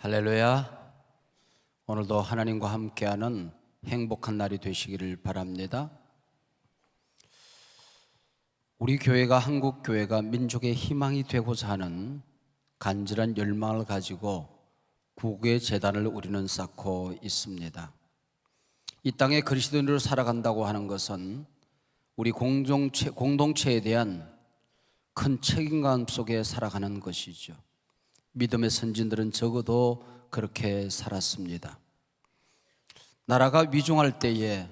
할렐루야. 오늘도 하나님과 함께하는 행복한 날이 되시기를 바랍니다. 우리 교회가 한국 교회가 민족의 희망이 되고자 하는 간절한 열망을 가지고 구국의 재단을 우리는 쌓고 있습니다. 이 땅에 그리스도인으로 살아간다고 하는 것은 우리 공동체에 대한 큰 책임감 속에 살아가는 것이죠. 믿음의 선진들은 적어도 그렇게 살았습니다. 나라가 위중할 때에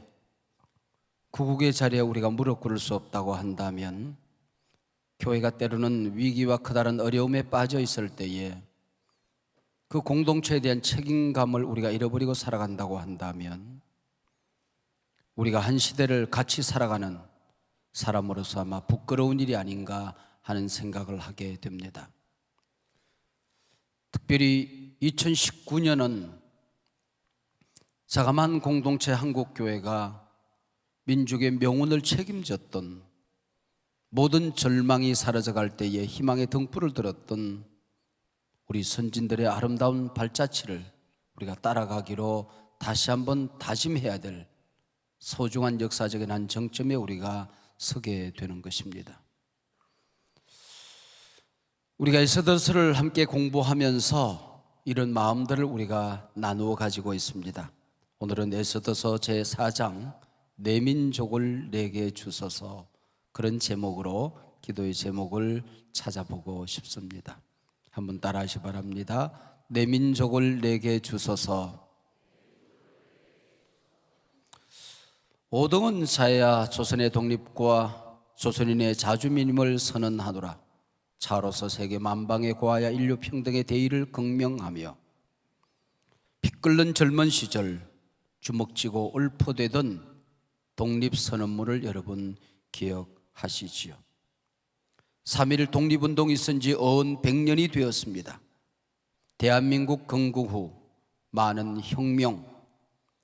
구국의 자리에 우리가 무릎 꿇을 수 없다고 한다면, 교회가 때로는 위기와 커다란 어려움에 빠져 있을 때에 그 공동체에 대한 책임감을 우리가 잃어버리고 살아간다고 한다면, 우리가 한 시대를 같이 살아가는 사람으로서 아마 부끄러운 일이 아닌가 하는 생각을 하게 됩니다. 특별히 2019년은 자그마한 공동체 한국교회가 민족의 명운을 책임졌던, 모든 절망이 사라져갈 때에 희망의 등불을 들었던 우리 선진들의 아름다운 발자취를 우리가 따라가기로 다시 한번 다짐해야 될 소중한 역사적인 한 정점에 우리가 서게 되는 것입니다. 우리가 에스더서를 함께 공부하면서 이런 마음들을 우리가 나누어 가지고 있습니다. 오늘은 에스더서 제4장 내 민족을 내게 주소서, 그런 제목으로 기도의 제목을 찾아보고 싶습니다. 한번 따라하시 바랍니다. 내 민족을 내게 주소서. 오동은 자야 조선의 독립과 조선인의 자주민임을 선언하노라. 차로서 세계 만방에 고하여 인류 평등의 대의를 극명하며, 피 끓는 젊은 시절 주먹쥐고 울포되던 독립선언문을 여러분 기억하시지요. 3.1 독립운동이 있은 지 어언 100년이 되었습니다. 대한민국 건국 후 많은 혁명,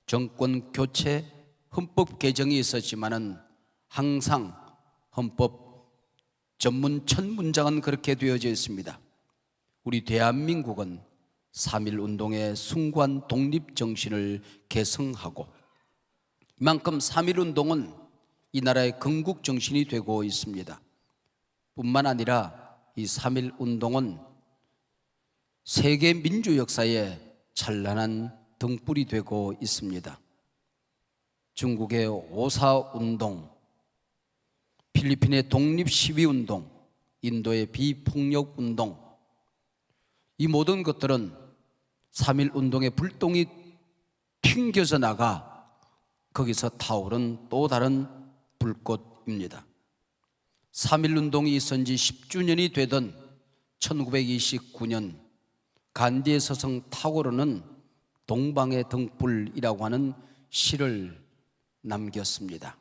정권 교체, 헌법 개정이 있었지만은 항상 헌법 전문 첫 문장은 그렇게 되어져 있습니다. 우리 대한민국은 3.1 운동의 숭고한 독립 정신을 계승하고, 이만큼 3.1 운동은 이 나라의 건국 정신이 되고 있습니다. 뿐만 아니라 이 3.1 운동은 세계 민주 역사에 찬란한 등불이 되고 있습니다. 중국의 오사운동, 필리핀의 독립시위운동, 인도의 비폭력운동, 이 모든 것들은 3.1 운동의 불똥이 튕겨져 나가 거기서 타오른 또 다른 불꽃입니다. 3.1 운동이 있은 지 10주년이 되던 1929년 간디의 서성 타고르는 동방의 등불이라고 하는 시를 남겼습니다.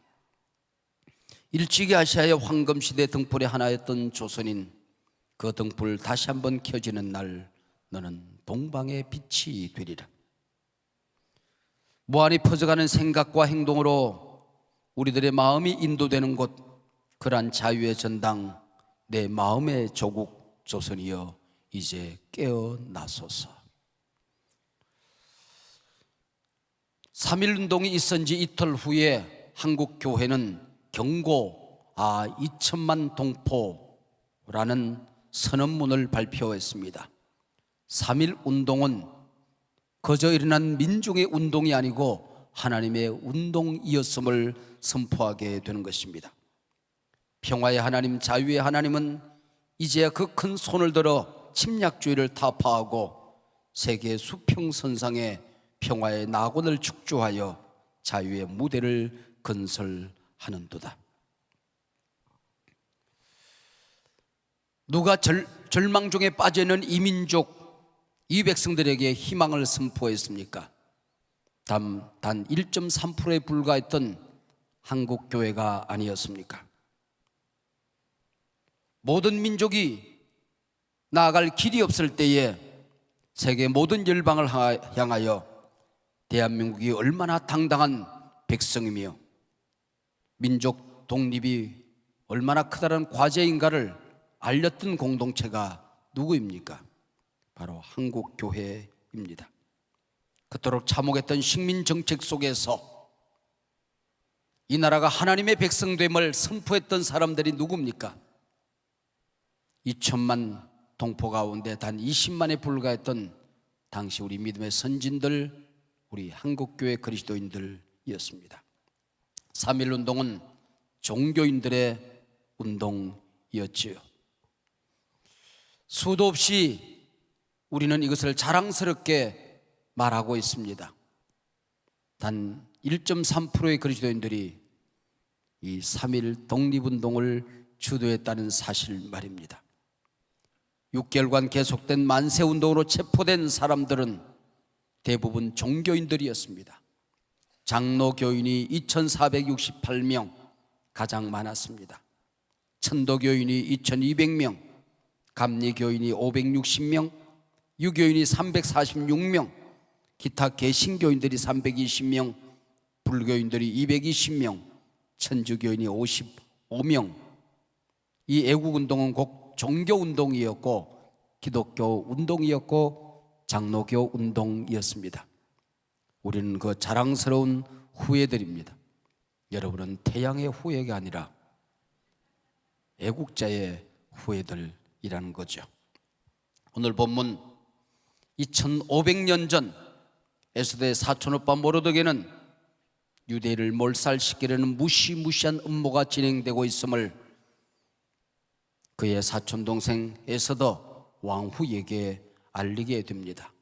일찍이 아시아의 황금시대 등불의 하나였던 조선인, 그 등불 다시 한번 켜지는 날 너는 동방의 빛이 되리라. 무한히 퍼져가는 생각과 행동으로 우리들의 마음이 인도되는 곳, 그러한 자유의 전당, 내 마음의 조국 조선이여 이제 깨어나소서. 3.1 운동이 있은 지 이틀 후에 한국 교회는 경고 2천만 동포라는 선언문을 발표했습니다. 3.1 운동은 거저 일어난 민중의 운동이 아니고 하나님의 운동이었음을 선포하게 되는 것입니다. 평화의 하나님, 자유의 하나님은 이제야 그 큰 손을 들어 침략주의를 타파하고 세계 수평선상에 평화의 낙원을 축조하여 자유의 무대를 건설하는도다. 누가 절망 중에 빠져있는 이 민족, 이 백성들에게 희망을 선포했습니까? 단 1.3%에 불과했던 한국교회가 아니었습니까? 모든 민족이 나아갈 길이 없을 때에 세계 모든 열방을 향하여 대한민국이 얼마나 당당한 백성이며 민족 독립이 얼마나 크다는 과제인가를 알렸던 공동체가 누구입니까? 바로 한국교회입니다. 이들입니다. 그토록 참혹했던 식민 정책 속에서 이 나라가 하나님의 백성됨을 선포했던 사람들이 누굽니까? 2천만 동포 가운데 단 20만에 불과했던 당시 우리 믿음의 선진들, 우리 한국교회 그리스도인들이었습니다. 3.1운동은 종교인들의 운동이었지요. 수도 없이 우리는 이것을 자랑스럽게 말하고 있습니다. 단 1.3%의 그리스도인들이 이 3.1 독립운동을 주도했다는 사실 말입니다. 6개월간 계속된 만세운동으로 체포된 사람들은 대부분 종교인들이었습니다. 장로교인이 2,468명, 가장 많았습니다. 천도교인이 2,200명, 감리교인이 560명, 유교인이 346명, 기타 개신교인들이 320명, 불교인들이 220명, 천주교인이 55명. 이 애국운동은 곧 종교운동이었고 기독교 운동이었고 장로교 운동이었습니다. 우리는 그 자랑스러운 후예들입니다. 여러분은 태양의 후예가 아니라 애국자의 후예들이라는 거죠. 오늘 본문 2500년 전 에스더의 사촌오빠 모르드게는 유대인을 몰살시키려는 무시무시한 음모가 진행되고 있음을 그의 사촌동생 에스더 왕후에게 알리게 됩니다.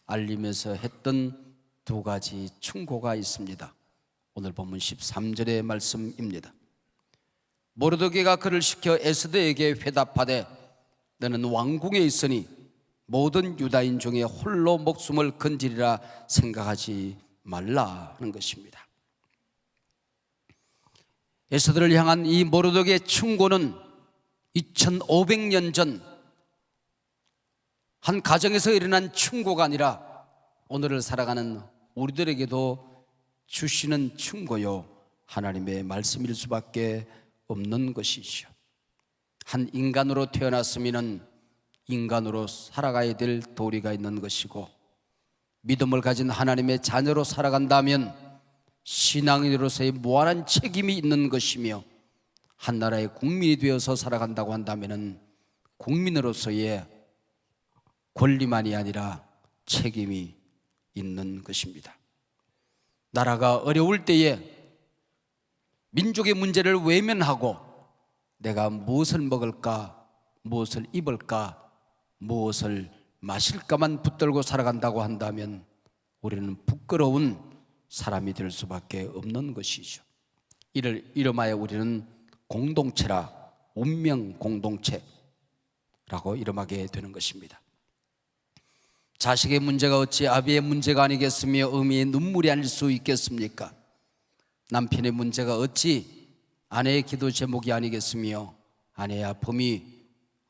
알리면서 했던 두 가지 충고가 있습니다. 오늘 본문 13절의 말씀입니다. 모르드게가 그를 시켜 에스더에게 회답하되 너는 왕궁에 있으니 모든 유다인 중에 홀로 목숨을 건지리라 생각하지 말라는 것입니다. 에스더를 향한 이 모르드게의 충고는 2500년 전 한 가정에서 일어난 충고가 아니라 오늘을 살아가는 우리들에게도 주시는 충고요, 하나님의 말씀일 수밖에 없는 것이죠. 한 인간으로 태어났으면 인간으로 살아가야 될 도리가 있는 것이고, 믿음을 가진 하나님의 자녀로 살아간다면 신앙인으로서의 무한한 책임이 있는 것이며, 한 나라의 국민이 되어서 살아간다고 한다면 국민으로서의 권리만이 아니라 책임이 있는 것입니다. 나라가 어려울 때에 민족의 문제를 외면하고 내가 무엇을 먹을까, 무엇을 입을까, 무엇을 마실까만 붙들고 살아간다고 한다면 우리는 부끄러운 사람이 될 수밖에 없는 것이죠. 이를 이름하여 우리는 공동체라, 운명 공동체라고 이름하게 되는 것입니다. 자식의 문제가 어찌 아비의 문제가 아니겠으며 어미의 눈물이 아닐 수 있겠습니까? 남편의 문제가 어찌 아내의 기도 제목이 아니겠으며 아내의 아픔이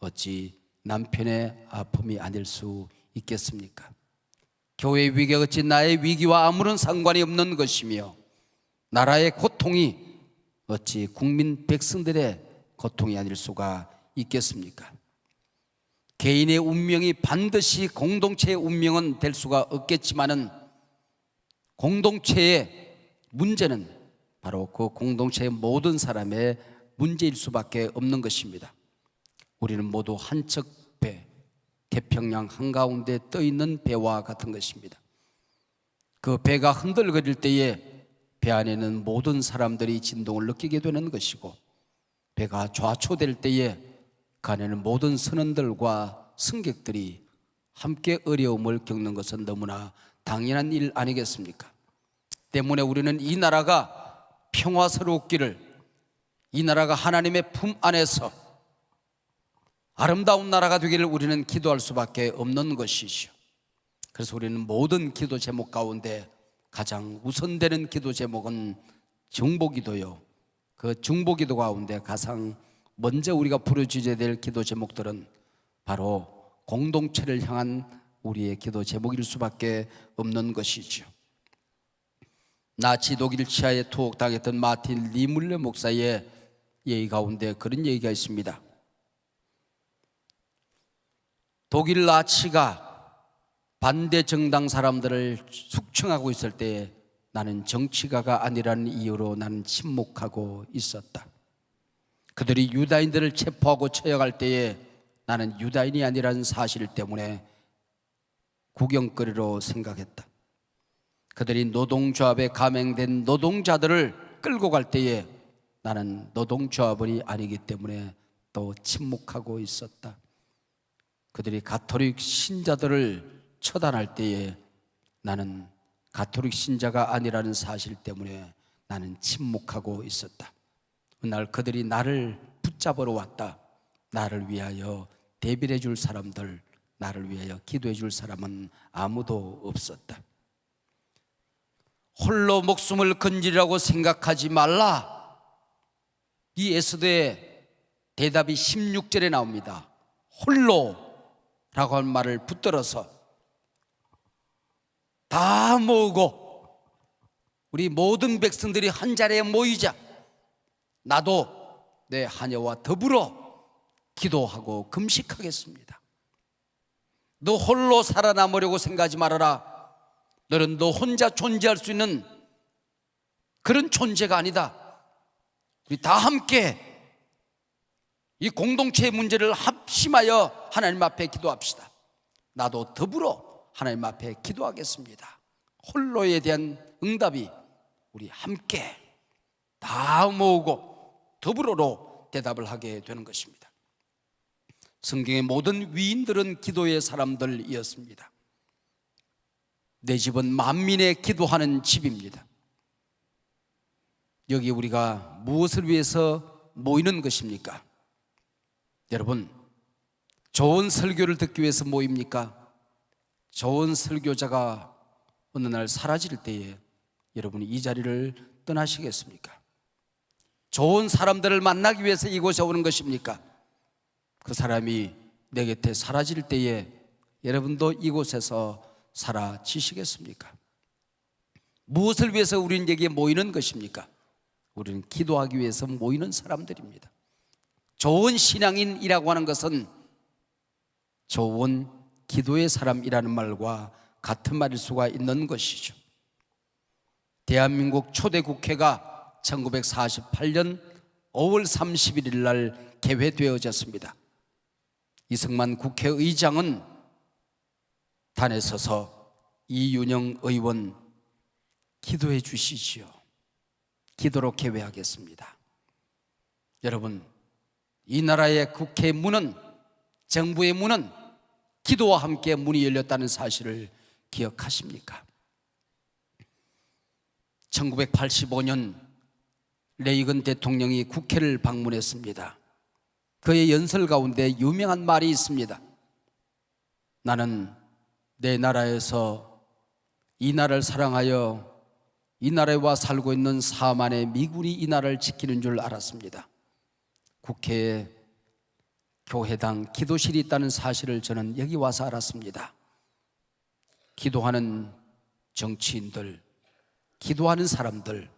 어찌 남편의 아픔이 아닐 수 있겠습니까? 교회의 위기가 어찌 나의 위기와 아무런 상관이 없는 것이며 나라의 고통이 어찌 국민 백성들의 고통이 아닐 수가 있겠습니까? 개인의 운명이 반드시 공동체의 운명은 될 수가 없겠지만은 공동체의 문제는 바로 그 공동체의 모든 사람의 문제일 수밖에 없는 것입니다. 우리는 모두 한척 배, 태평양 한가운데 떠있는 배와 같은 것입니다. 그 배가 흔들거릴 때에 배 안에는 모든 사람들이 진동을 느끼게 되는 것이고, 배가 좌초될 때에 그 안에는 모든 선원들과 승객들이 함께 어려움을 겪는 것은 너무나 당연한 일 아니겠습니까? 때문에 우리는 이 나라가 평화스럽기를, 이 나라가 하나님의 품 안에서 아름다운 나라가 되기를 우리는 기도할 수밖에 없는 것이죠. 그래서 우리는 모든 기도 제목 가운데 가장 우선되는 기도 제목은 중보기도요. 그 중보기도 가운데 가장 먼저 우리가 부르짖어야 될 기도 제목들은 바로 공동체를 향한 우리의 기도 제목일 수밖에 없는 것이죠. 나치 독일 치하에 투옥당했던 마틴 리물레 목사의 얘기 가운데 그런 얘기가 있습니다. 독일 나치가 반대 정당 사람들을 숙청하고 있을 때에 나는 정치가가 아니라는 이유로 나는 침묵하고 있었다. 그들이 유다인들을 체포하고 처형할 때에 나는 유다인이 아니라는 사실 때문에 구경거리로 생각했다. 그들이 노동조합에 가맹된 노동자들을 끌고 갈 때에 나는 노동조합원이 아니기 때문에 또 침묵하고 있었다. 그들이 가톨릭 신자들을 처단할 때에 나는 가톨릭 신자가 아니라는 사실 때문에 나는 침묵하고 있었다. 그날 그들이 나를 붙잡으러 왔다. 나를 위하여 대변해 줄 사람들, 나를 위하여 기도해 줄 사람은 아무도 없었다. 홀로 목숨을 건지라고 생각하지 말라. 이 에스더의 대답이 16절에 나옵니다. 홀로라고 한 말을 붙들어서 다 모으고 우리 모든 백성들이 한 자리에 모이자. 나도 내 하녀와 더불어 기도하고 금식하겠습니다. 너 홀로 살아남으려고 생각하지 말아라. 너는 너 혼자 존재할 수 있는 그런 존재가 아니다. 우리 다 함께 이 공동체의 문제를 합심하여 하나님 앞에 기도합시다. 나도 더불어 하나님 앞에 기도하겠습니다. 홀로에 대한 응답이 우리 함께 다 모으고 더불어로 대답을 하게 되는 것입니다. 성경의 모든 위인들은 기도의 사람들이었습니다. 내 집은 만민의 기도하는 집입니다. 여기 우리가 무엇을 위해서 모이는 것입니까? 여러분, 좋은 설교를 듣기 위해서 모입니까? 좋은 설교자가 어느 날 사라질 때에 여러분이 이 자리를 떠나시겠습니까? 좋은 사람들을 만나기 위해서 이곳에 오는 것입니까? 그 사람이 내 곁에 사라질 때에 여러분도 이곳에서 사라지시겠습니까? 무엇을 위해서 우리는 여기에 모이는 것입니까? 우리는 기도하기 위해서 모이는 사람들입니다. 좋은 신앙인이라고 하는 것은 좋은 기도의 사람이라는 말과 같은 말일 수가 있는 것이죠. 대한민국 초대 국회가 1948년 5월 31일 날 개회되어졌습니다. 이승만 국회의장은 단에 서서 이윤영 의원 기도해 주시지요. 기도로 개회하겠습니다. 여러분, 이 나라의 국회 문은, 정부의 문은 기도와 함께 문이 열렸다는 사실을 기억하십니까? 1985년 레이건 대통령이 국회를 방문했습니다. 그의 연설 가운데 유명한 말이 있습니다. 나는 내 나라에서 이 나라를 사랑하여 이 나라에 와 살고 있는 4만의 미군이 이 나라를 지키는 줄 알았습니다. 국회에 교회당 기도실이 있다는 사실을 저는 여기 와서 알았습니다. 기도하는 정치인들, 기도하는 사람들,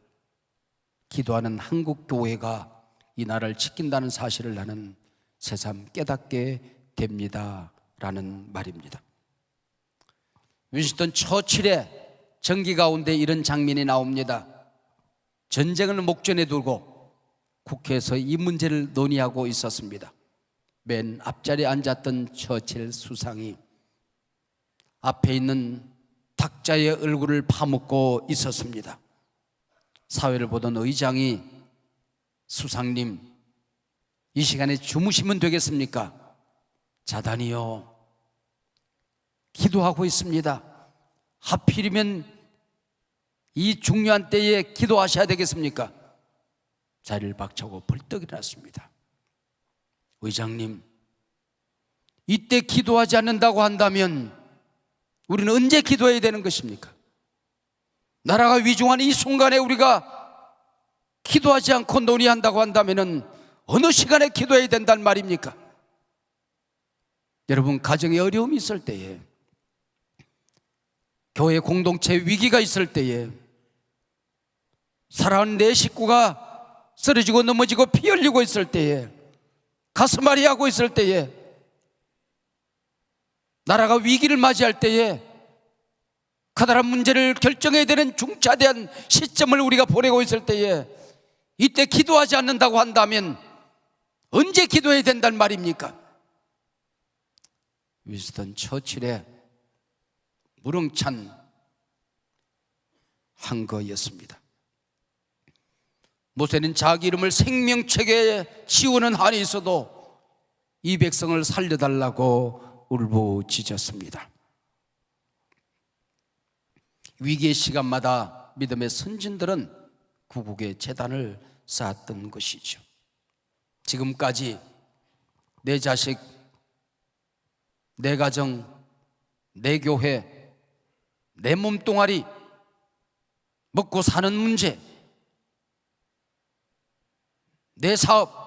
기도하는 한국 교회가 이 나라를 지킨다는 사실을 나는 새삼 깨닫게 됩니다 라는 말입니다. 윈스턴 처칠의 전기 가운데 이런 장면이 나옵니다. 전쟁을 목전에 두고 국회에서 이 문제를 논의하고 있었습니다. 맨 앞자리에 앉았던 처칠 수상이 앞에 있는 탁자의 얼굴을 파묻고 있었습니다. 사회를 보던 의장이 수상님, 이 시간에 주무시면 되겠습니까? 자단이요, 기도하고 있습니다. 하필이면 이 중요한 때에 기도하셔야 되겠습니까? 자리를 박차고 벌떡 일어났습니다. 의장님, 이때 기도하지 않는다고 한다면 우리는 언제 기도해야 되는 것입니까? 나라가 위중한 이 순간에 우리가 기도하지 않고 논의한다고 한다면 어느 시간에 기도해야 된단 말입니까? 여러분, 가정에 어려움이 있을 때에, 교회 공동체 위기가 있을 때에, 사랑하는 내 식구가 쓰러지고 넘어지고 피 흘리고 있을 때에, 가슴앓이 하고 있을 때에, 나라가 위기를 맞이할 때에 커다란 문제를 결정해야 되는 중차대한 시점을 우리가 보내고 있을 때에 이때 기도하지 않는다고 한다면 언제 기도해야 된단 말입니까? 윈스턴 처칠의 무릉찬 한 거였습니다. 모세는 자기 이름을 생명책에 지우는 한이 있어도 이 백성을 살려달라고 울부짖었습니다. 위기의 시간마다 믿음의 선진들은 구국의 재단을 쌓았던 것이죠. 지금까지 내 자식, 내 가정, 내 교회, 내 몸뚱아리, 먹고 사는 문제, 내 사업,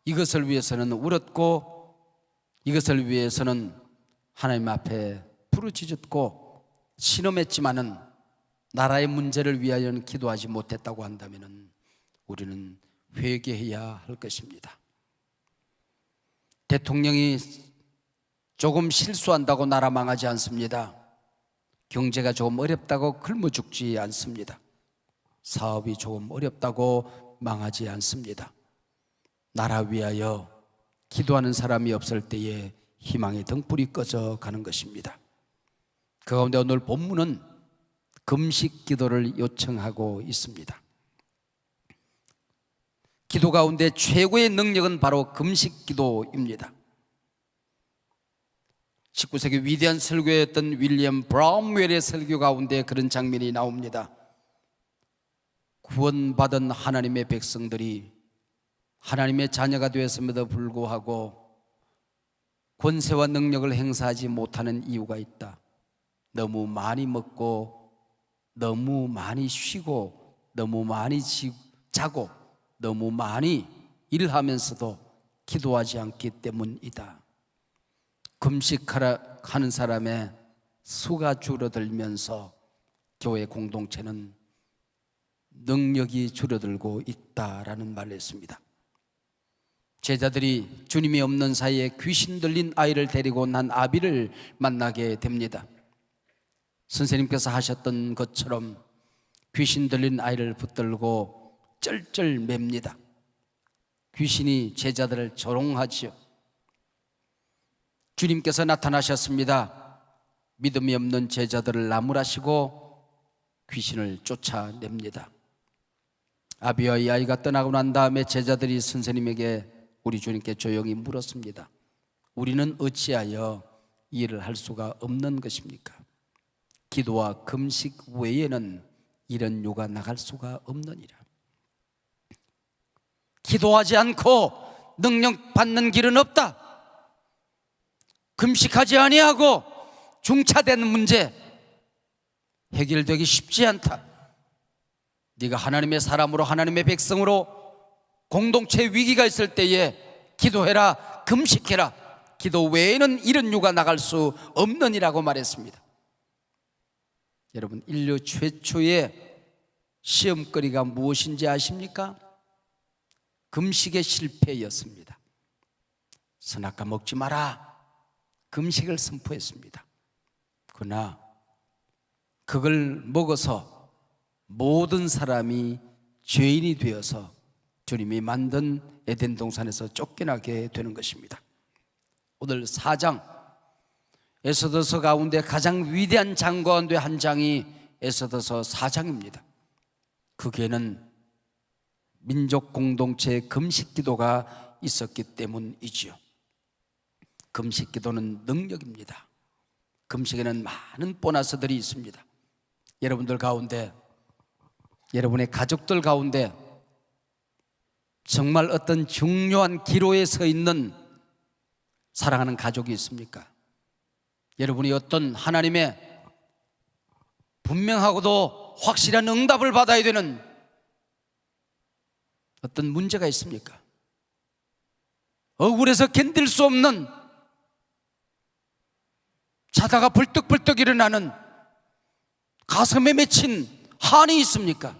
이것을 위해서는 울었고 이것을 위해서는 하나님 앞에 부르짖었고 신음했지만은 나라의 문제를 위하여는 기도하지 못했다고 한다면 우리는 회개해야 할 것입니다. 대통령이 조금 실수한다고 나라 망하지 않습니다. 경제가 조금 어렵다고 굶어 죽지 않습니다. 사업이 조금 어렵다고 망하지 않습니다. 나라 위하여 기도하는 사람이 없을 때에 희망의 등불이 꺼져 가는 것입니다. 그 가운데 오늘 본문은 금식 기도를 요청하고 있습니다. 기도 가운데 최고의 능력은 바로 금식 기도입니다. 19세기 위대한 설교였던 윌리엄 브라운웰의 설교 가운데 그런 장면이 나옵니다. 구원받은 하나님의 백성들이 하나님의 자녀가 되었음에도 불구하고 권세와 능력을 행사하지 못하는 이유가 있다. 너무 많이 먹고 너무 많이 쉬고 너무 많이 자고 너무 많이 일하면서도 기도하지 않기 때문이다. 금식하는 사람의 수가 줄어들면서 교회 공동체는 능력이 줄어들고 있다라는 말을 했습니다. 제자들이 주님이 없는 사이에 귀신 들린 아이를 데리고 난 아비를 만나게 됩니다. 선생님께서 하셨던 것처럼 귀신 들린 아이를 붙들고 쩔쩔 맵니다. 귀신이 제자들을 조롱하지요. 주님께서 나타나셨습니다. 믿음이 없는 제자들을 나무라시고 귀신을 쫓아냅니다. 아비와 이 아이가 떠나고 난 다음에 제자들이 선생님에게 우리 주님께 조용히 물었습니다. 우리는 어찌하여 이 일을 할 수가 없는 것입니까? 기도와 금식 외에는 이런 유가 나갈 수가 없느니라. 기도하지 않고 능력 받는 길은 없다. 금식하지 아니하고 중차된 문제 해결되기 쉽지 않다. 네가 하나님의 사람으로 하나님의 백성으로 공동체 위기가 있을 때에 기도해라, 금식해라. 기도 외에는 이런 유가 나갈 수 없느니라고 말했습니다. 여러분, 인류 최초의 시험거리가 무엇인지 아십니까? 금식의 실패였습니다. 선악과 먹지 마라, 금식을 선포했습니다. 그러나 그걸 먹어서 모든 사람이 죄인이 되어서 주님이 만든 에덴 동산에서 쫓겨나게 되는 것입니다. 오늘 4장 에스더서 가운데 가장 위대한 장 가운데 한 장이 에스더서 4장입니다. 거기에는 민족 공동체의 금식 기도가 있었기 때문이지요. 금식 기도는 능력입니다. 금식에는 많은 보너스들이 있습니다. 여러분들 가운데, 여러분의 가족들 가운데 정말 어떤 중요한 기로에 서 있는 사랑하는 가족이 있습니까? 여러분이 어떤 하나님의 분명하고도 확실한 응답을 받아야 되는 어떤 문제가 있습니까? 억울해서 견딜 수 없는, 자다가 벌떡벌떡 일어나는 가슴에 맺힌 한이 있습니까?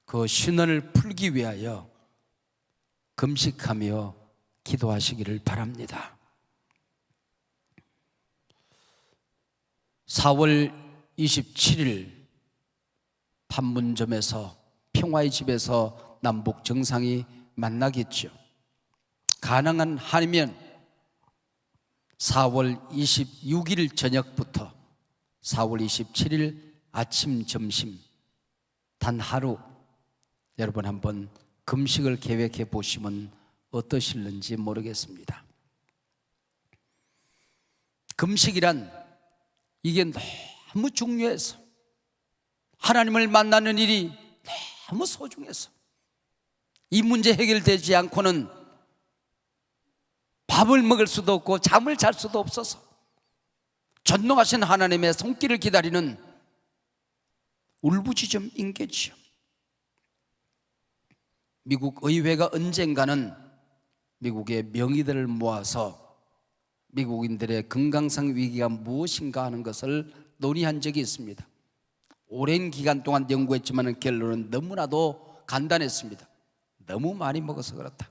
그 신원을 풀기 위하여 금식하며 기도하시기를 바랍니다. 4월 27일 판문점에서 평화의 집에서 남북 정상이 만나겠죠. 가능한 한이면 4월 26일 저녁부터 4월 27일 아침 점심 단 하루 여러분 한번 금식을 계획해 보시면 어떠실는지 모르겠습니다. 금식이란 이게 너무 중요해서 하나님을 만나는 일이 너무 소중해서 이 문제 해결되지 않고는 밥을 먹을 수도 없고 잠을 잘 수도 없어서 전능하신 하나님의 손길을 기다리는 울부짖음 인계지요. 미국 의회가 언젠가는 미국의 명의들을 모아서 미국인들의 건강상 위기가 무엇인가 하는 것을 논의한 적이 있습니다. 오랜 기간 동안 연구했지만 결론은 너무나도 간단했습니다. 너무 많이 먹어서 그렇다.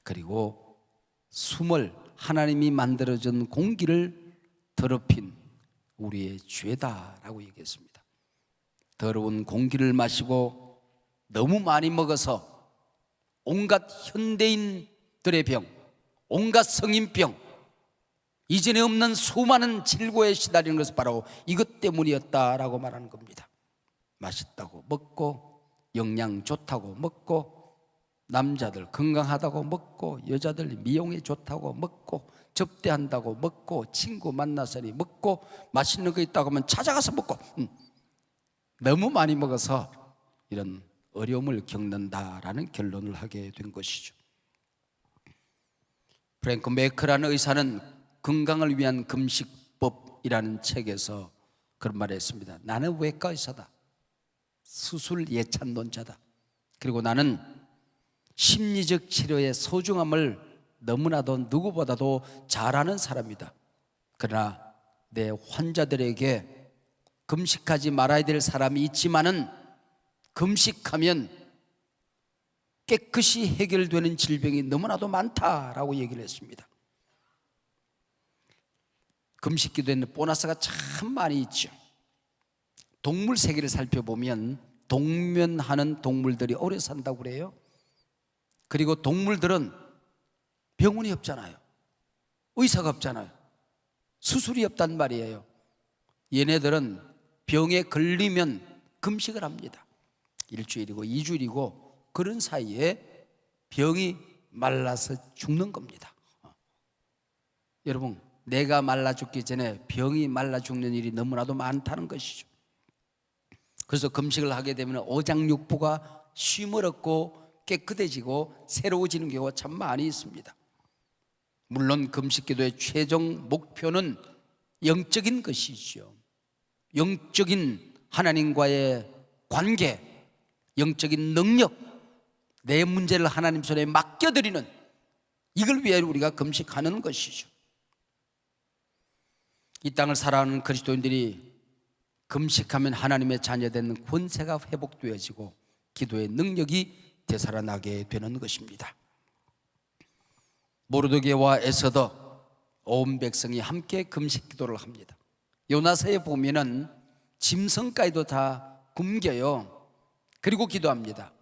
그리고 숨을 하나님이 만들어준 공기를 더럽힌 우리의 죄다라고 얘기했습니다. 더러운 공기를 마시고 너무 많이 먹어서 온갖 현대인들의 병, 온갖 성인병, 이전에 없는 수많은 질고에 시달리는 것은 바로 이것 때문이었다라고 말하는 겁니다. 맛있다고 먹고 영양 좋다고 먹고 남자들 건강하다고 먹고 여자들 미용에 좋다고 먹고 접대한다고 먹고 친구 만나서니 먹고 맛있는 거 있다고 하면 찾아가서 먹고 너무 많이 먹어서 이런 어려움을 겪는다라는 결론을 하게 된 것이죠. 프랭크 메크라는 의사는 건강을 위한 금식법이라는 책에서 그런 말을 했습니다. 나는 외과 의사다. 수술 예찬론자다. 그리고 나는 심리적 치료의 소중함을 너무나도 누구보다도 잘 아는 사람이다. 그러나 내 환자들에게 금식하지 말아야 될 사람이 있지만은 금식하면 깨끗이 해결되는 질병이 너무나도 많다라고 얘기를 했습니다. 금식 기도에는 보너스가 참 많이 있죠. 동물 세계를 살펴보면 동면하는 동물들이 오래 산다고 그래요. 그리고 동물들은 병원이 없잖아요. 의사가 없잖아요. 수술이 없단 말이에요. 얘네들은 병에 걸리면 금식을 합니다. 일주일이고 2주일이고 그런 사이에 병이 말라서 죽는 겁니다. 여러분, 내가 말라 죽기 전에 병이 말라 죽는 일이 너무나도 많다는 것이죠. 그래서 금식을 하게 되면 오장육부가 쉼을 얻고 깨끗해지고 새로워지는 경우가 참 많이 있습니다. 물론 금식기도의 최종 목표는 영적인 것이죠. 영적인 하나님과의 관계, 영적인 능력, 내 문제를 하나님 손에 맡겨드리는 이걸 위해 우리가 금식하는 것이죠. 이 땅을 살아가는 그리스도인들이 금식하면 하나님의 자녀된 권세가 회복되어지고 기도의 능력이 되살아나게 되는 것입니다. 모르드게와 에스더 온 백성이 함께 금식 기도를 합니다. 요나서에 보면은 짐승까지도 다 굶겨요. 그리고 기도합니다.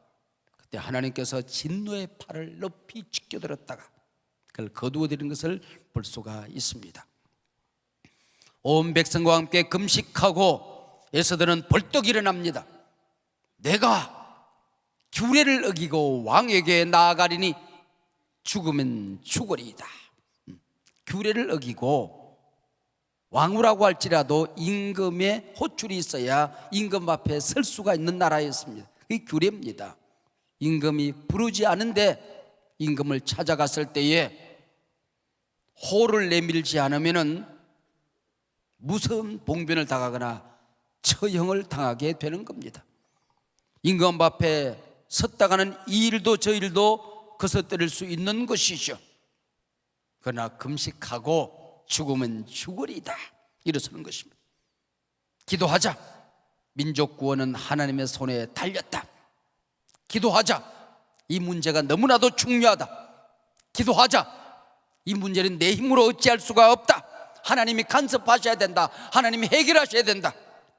그때 하나님께서 진노의 팔을 높이 찢겨들었다가 그걸 거두어들인 것을 볼 수가 있습니다. 온 백성과 함께 금식하고 에스더는 벌떡 일어납니다. 내가 규례를 어기고 왕에게 나아가리니 죽으면 죽으리이다. 규례를 어기고 왕후라고 할지라도 임금의 호출이 있어야 임금 앞에 설 수가 있는 나라였습니다. 그게 규례입니다. 임금이 부르지 않은데 임금을 찾아갔을 때에 호를 내밀지 않으면은 무서운 봉변을 당하거나 처형을 당하게 되는 겁니다. 임금 앞에 섰다가는 이 일도 저 일도 거스뜨릴 수 있는 것이죠. 그러나 금식하고 죽으면 죽으리다 일어서는 것입니다. 기도하자. 민족 구원은 하나님의 손에 달렸다. 기도하자. 이 문제가 너무나도 중요하다. 기도하자. 이 문제는 내 힘으로 어찌할 수가 없다. 하나님이 간섭하셔야 된다. 하나님이 해결하셔야 된다.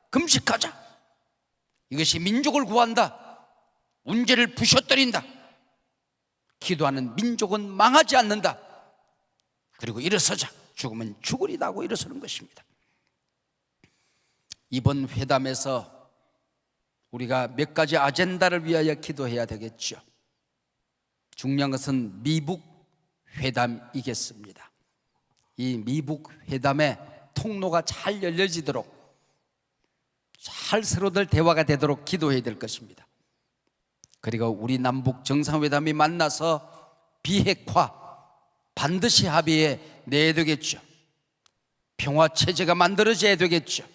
금식하자. 이것이 민족을 구한다. 문제를 부셔뜨린다. 기도하는 민족은 망하지 않는다. 그리고 일어서자. 죽으면 죽으리다고 일어서는 것입니다. 이번 회담에서 우리가 몇 가지 아젠다를 위하여 기도해야 되겠죠. 중요한 것은 미북 회담이겠습니다. 이 미북 회담의 통로가 잘 열려지도록, 잘 서로들 대화가 되도록 기도해야 될 것입니다. 그리고 우리 남북 정상회담이 만나서 비핵화 반드시 합의해 내야 되겠죠. 평화체제가 만들어져야 되겠죠.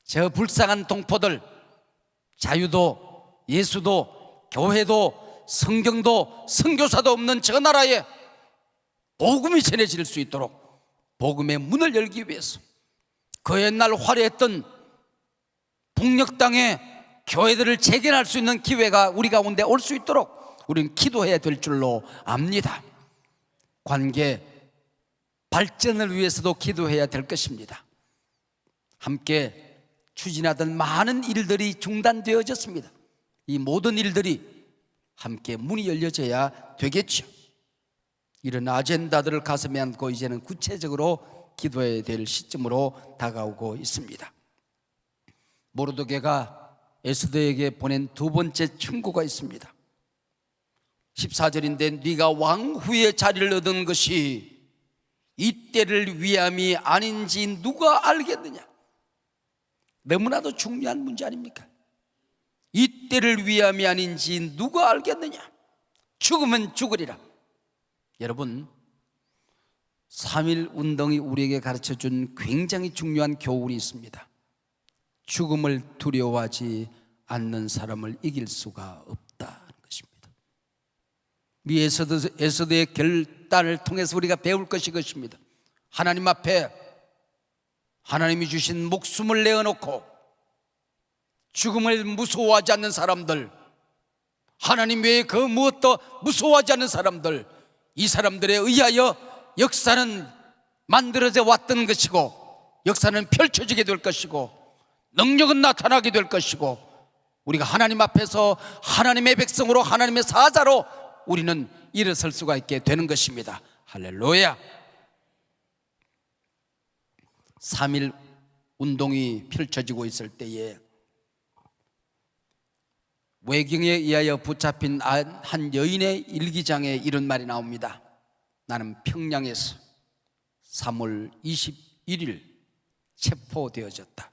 저 불쌍한 동포들, 자유도 예수도 교회도 성경도 선교사도 없는 저 나라에 복음이 전해질 수 있도록 복음의 문을 열기 위해서 그 옛날 화려했던 북녘 땅의 교회들을 재건할 수 있는 기회가 우리 가운데 올 수 있도록 우리는 기도해야 될 줄로 압니다. 관계 발전을 위해서도 기도해야 될 것입니다. 함께 추진하던 많은 일들이 중단되어졌습니다. 이 모든 일들이 함께 문이 열려져야 되겠죠. 이런 아젠다들을 가슴에 안고 이제는 구체적으로 기도해야 될 시점으로 다가오고 있습니다. 모르드게가 에스더에게 보낸 두 번째 충고가 있습니다. 14절인데 네가 왕후의 자리를 얻은 것이 이때를 위함이 아닌지 누가 알겠느냐. 너무나도 중요한 문제 아닙니까? 이때를 위함이 아닌지 누가 알겠느냐. 죽으면 죽으리라. 여러분, 3.1 운동이 우리에게 가르쳐준 굉장히 중요한 교훈이 있습니다. 죽음을 두려워하지 않는 사람을 이길 수가 없다는 것입니다. 이 에스더의 결단을 통해서 우리가 배울 것이 것입니다. 하나님 앞에 하나님이 주신 목숨을 내어놓고 죽음을 무서워하지 않는 사람들, 하나님 외에 그 무엇도 무서워하지 않는 사람들, 이 사람들에 의하여 역사는 만들어져 왔던 것이고 역사는 펼쳐지게 될 것이고 능력은 나타나게 될 것이고 우리가 하나님 앞에서 하나님의 백성으로 하나님의 사자로 우리는 일어설 수가 있게 되는 것입니다. 할렐루야. 3.1 운동이 펼쳐지고 있을 때에 외경에 의하여 붙잡힌 한 여인의 일기장에 이런 말이 나옵니다. 나는 평양에서 3월 21일 체포되어졌다.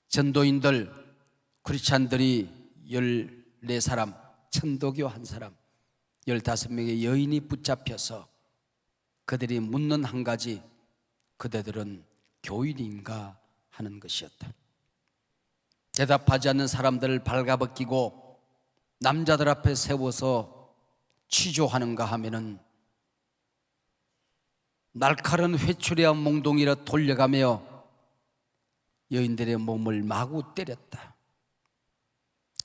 전도인들, 크리스찬들이 14사람, 천도교 1사람, 15명의 여인이 붙잡혀서 그들이 묻는 한 가지, 그대들은 교인인가 하는 것이었다. 대답하지 않는 사람들을 발가벗기고 남자들 앞에 세워서 취조하는가 하면은 날카로운 회초리와 몽둥이로 돌려가며 여인들의 몸을 마구 때렸다.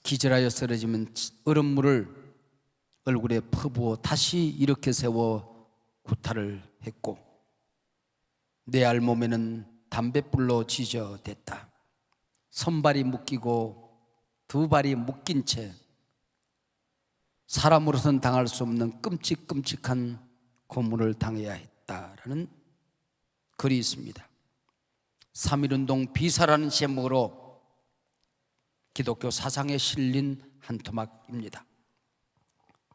기절하여 쓰러지면 얼음물을 얼굴에 퍼부어 다시 일으켜 세워 구타를 했고 내 알몸에는 담뱃불로 지져댔다. 손발이 묶이고 두 발이 묶인 채 사람으로서는 당할 수 없는 끔찍끔찍한 고문을 당해야 했다라는 글이 있습니다. 3.1운동 비사라는 제목으로 기독교 사상에 실린 한 토막입니다.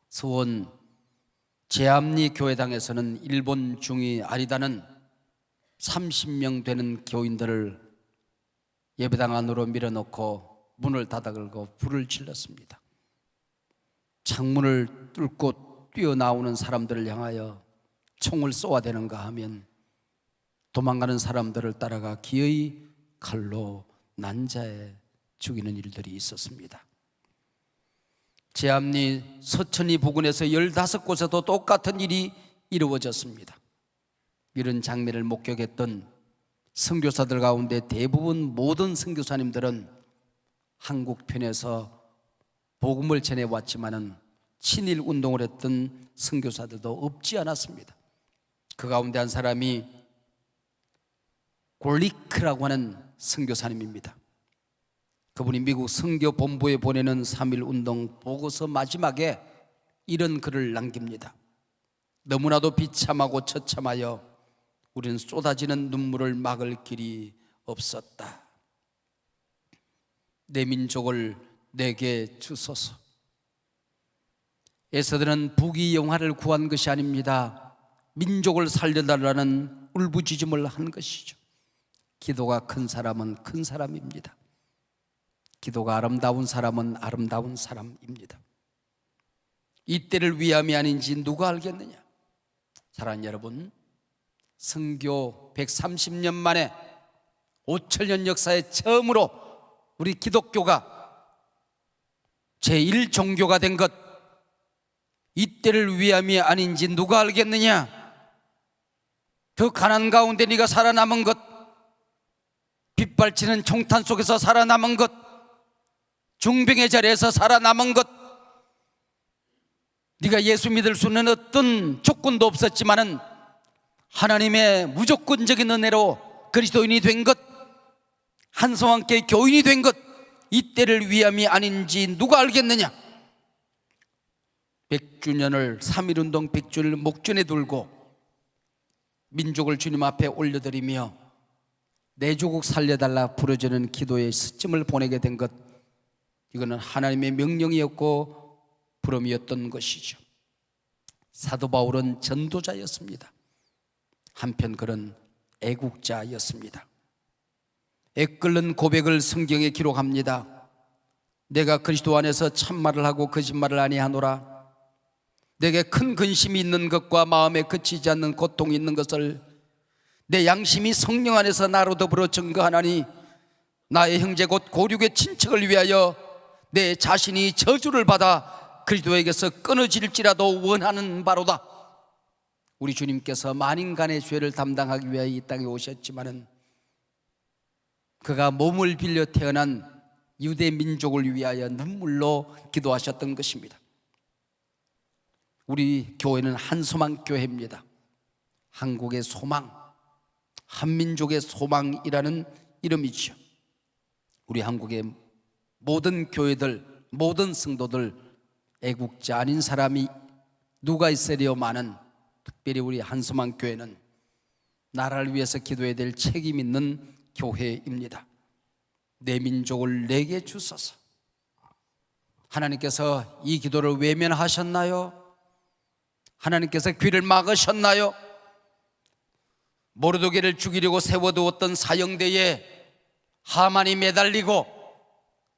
수원 제암리 교회당에서는 일본 중위 아리다는 30명 되는 교인들을 예배당 안으로 밀어넣고 문을 닫아 걸고 불을 질렀습니다. 창문을 뚫고 뛰어나오는 사람들을 향하여 총을 쏘아대는가 하면 도망가는 사람들을 따라가 기어이 칼로 난자해 죽이는 일들이 있었습니다. 제암리 서천이 부근에서 15곳에도 똑같은 일이 이루어졌습니다. 이런 장면을 목격했던 선교사들 가운데 대부분 모든 선교사님들은 한국 편에서 복음을 전해왔지만은 친일 운동을 했던 선교사들도 없지 않았습니다. 그 가운데 한 사람이 골리크라고 하는 선교사님입니다. 그분이 미국 선교본부에 보내는 3.1운동 보고서 마지막에 이런 글을 남깁니다. 너무나도 비참하고 처참하여 우리는 쏟아지는 눈물을 막을 길이 없었다. 내 민족을 내게 주소서. 에서들은 부귀영화를 구한 것이 아닙니다. 민족을 살려달라는 울부짖음을 한 것이죠. 기도가 큰 사람은 큰 사람입니다. 기도가 아름다운 사람은 아름다운 사람입니다. 이때를 위함이 아닌지 누가 알겠느냐? 사랑하는 여러분, 선교 130년 만에 5천년 역사에 처음으로 우리 기독교가 제1종교가 된 것, 이때를 위함이 아닌지 누가 알겠느냐? 그 가난 가운데 네가 살아남은 것, 빗발치는 총탄 속에서 살아남은 것, 중병의 자리에서 살아남은 것, 네가 예수 믿을 수 있는 어떤 조건도 없었지만은 하나님의 무조건적인 은혜로 그리스도인이 된 것, 한성함께 교인이 된 것, 이때를 위함이 아닌지 누가 알겠느냐? 100주년을 3.1운동 100주년을 목전에 들고 민족을 주님 앞에 올려드리며 내 조국 살려달라 부르짖는 기도의 시점을 보내게 된 것, 이거는 하나님의 명령이었고 부름이었던 것이죠. 사도 바울은 전도자였습니다. 한편 그는 애국자였습니다. 애끓는 고백을 성경에 기록합니다. 내가 그리스도 안에서 참말을 하고 거짓말을 아니하노라. 내게 큰 근심이 있는 것과 마음에 그치지 않는 고통이 있는 것을 내 양심이 성령 안에서 나로 더불어 증거하나니, 나의 형제 곧 고륙의 친척을 위하여 내 자신이 저주를 받아 그리스도에게서 끊어질지라도 원하는 바로다. 우리 주님께서 만인간의 죄를 담당하기 위하여 이 땅에 오셨지만은 그가 몸을 빌려 태어난 유대 민족을 위하여 눈물로 기도하셨던 것입니다. 우리 교회는 한소망 교회입니다. 한국의 소망, 한민족의 소망이라는 이름이죠. 우리 한국의 모든 교회들, 모든 성도들, 애국자 아닌 사람이 누가 있으려마는, 특별히 우리 한소망 교회는 나라를 위해서 기도해야 될 책임 있는 교회입니다. 내 민족을 내게 주소서. 하나님께서 이 기도를 외면하셨나요? 하나님께서 귀를 막으셨나요? 모르드게를 죽이려고 세워두었던 사형대에 하만이 매달리고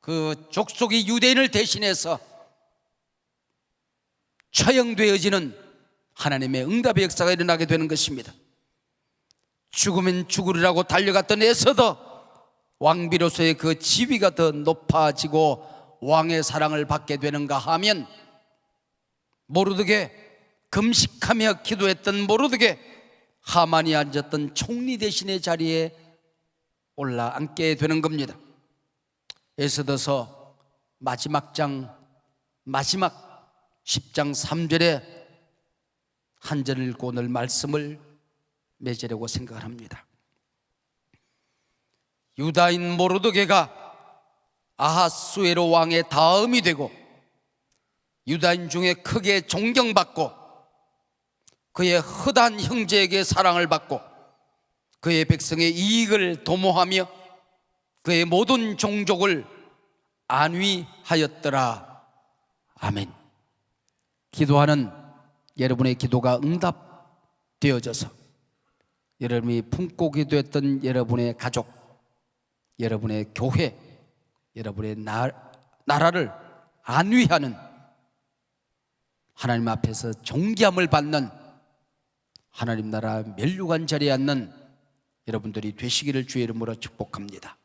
그 족속이 유대인을 대신해서 처형되어지는 하나님의 응답의 역사가 일어나게 되는 것입니다. 죽으면 죽으리라고 달려갔던 에서더 왕비로서의 그 지위가 더 높아지고 왕의 사랑을 받게 되는가 하면, 모르드게, 금식하며 기도했던 모르드게, 하만이 앉았던 총리 대신의 자리에 올라앉게 되는 겁니다. 에스더서 마지막 장, 마지막 10장 3절에 한 절을 읽고 오늘 말씀을 맺으려고 생각을 합니다. 유다인 모르드게가 아하수에로 왕의 다음이 되고 유다인 중에 크게 존경받고 그의 허다한 형제에게 사랑을 받고 그의 백성의 이익을 도모하며 그의 모든 종족을 안위하였더라. 아멘. 기도하는 여러분의 기도가 응답되어져서 여러분이 품고 기도했던 여러분의 가족, 여러분의 교회, 여러분의 나라를 안위하는, 하나님 앞에서 존귀함을 받는, 하나님 나라 멸류관 자리에 앉는 여러분들이 되시기를 주의 이름으로 축복합니다.